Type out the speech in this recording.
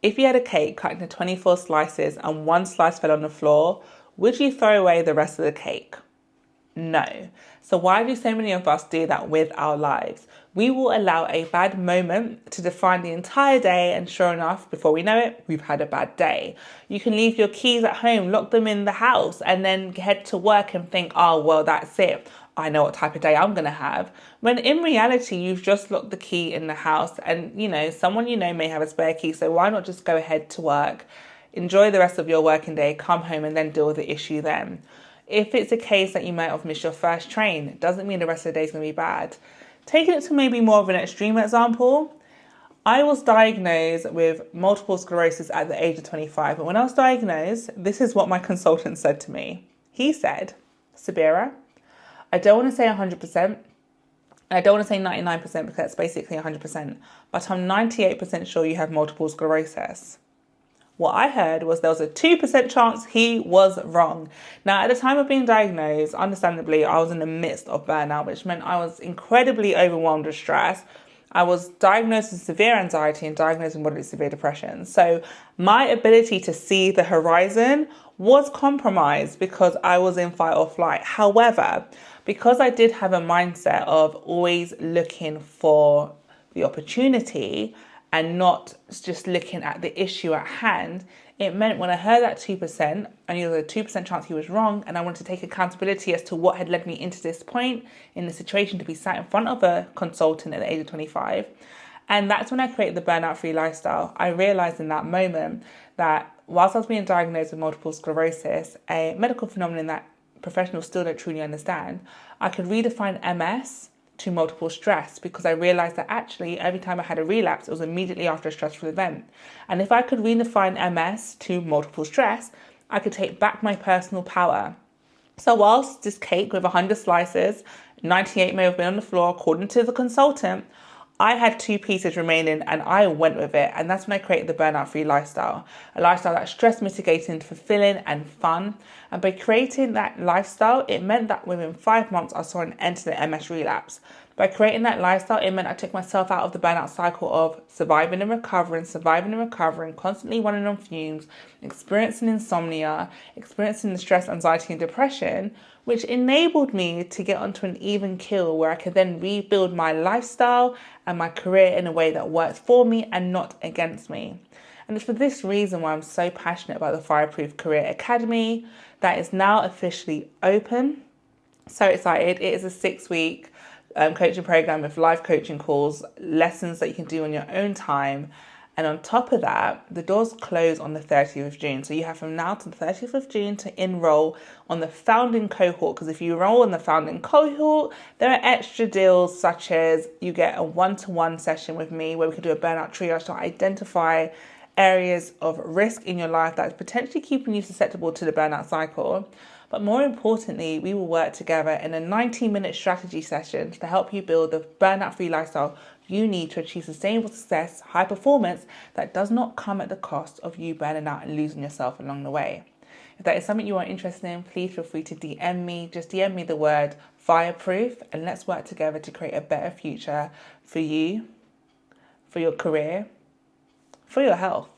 If you had a cake cut into 24 slices and one slice fell on the floor, would you throw away the rest of the cake? No. So why do so many of us do that with our lives? We will allow a bad moment to define the entire day, and sure enough, before we know it, we've had a bad day. You can leave your keys at home, lock them in the house, and then head to work and think, oh, well, that's it. I know what type of day I'm going to have. When in reality, you've just locked the key in the house, and, someone may have a spare key, so why not just go ahead to work, enjoy the rest of your working day, come home, and then deal with the issue then. If it's a case that you might have missed your first train, it doesn't mean the rest of the day is going to be bad. Taking it to maybe more of an extreme example, I was diagnosed with multiple sclerosis at the age of 25. And when I was diagnosed, this is what my consultant said to me. He said, Sabira, I don't want to say 100%, and I don't want to say 99% because that's basically 100%, but I'm 98% sure you have multiple sclerosis. What I heard was there was a 2% chance he was wrong. Now, at the time of being diagnosed, understandably, I was in the midst of burnout, which meant I was incredibly overwhelmed with stress. I was diagnosed with severe anxiety and diagnosed with moderate severe depression. So my ability to see the horizon was compromised because I was in fight or flight. However, because I did have a mindset of always looking for the opportunity and not just looking at the issue at hand, it meant when I heard that 2%, I knew there was a 2% chance he was wrong, and I wanted to take accountability as to what had led me into this point in the situation to be sat in front of a consultant at the age of 25. And that's when I created the burnout-free lifestyle. I realized in that moment that whilst I was being diagnosed with multiple sclerosis, a medical phenomenon that professionals still don't truly understand, I could redefine MS to multiple stress because I realized that actually every time I had a relapse, it was immediately after a stressful event. And if I could redefine MS to multiple stress, I could take back my personal power. So whilst this cake with 100 slices, 98 may have been on the floor according to the consultant, I had 2 pieces remaining and I went with it. And that's when I created the burnout-free lifestyle, a lifestyle that's stress mitigating, fulfilling and fun. And by creating that lifestyle, it meant that within 5 months, I saw an end to the MS relapse. By creating that lifestyle, it meant I took myself out of the burnout cycle of surviving and recovering, constantly running on fumes, experiencing insomnia, experiencing the stress, anxiety and depression, which enabled me to get onto an even keel where I could then rebuild my lifestyle and my career in a way that works for me and not against me. And it's for this reason why I'm so passionate about the Fireproof Career Academy that is now officially open. So excited. It is a 6-week coaching program with live coaching calls, lessons that you can do on your own time. And on top of that, the doors close on the 30th of June. So you have from now to the 30th of June to enroll on the founding cohort. Because if you enroll in the founding cohort, there are extra deals such as you get a one-to-one session with me where we can do a burnout triage to identify areas of risk in your life that's potentially keeping you susceptible to the burnout cycle. But more importantly, we will work together in a 90-minute strategy session to help you build the burnout-free lifestyle you need to achieve sustainable success, high performance that does not come at the cost of you burning out and losing yourself along the way. If that is something you are interested in, please feel free to DM me. Just DM me the word fireproof and let's work together to create a better future for you, for your career, for your health.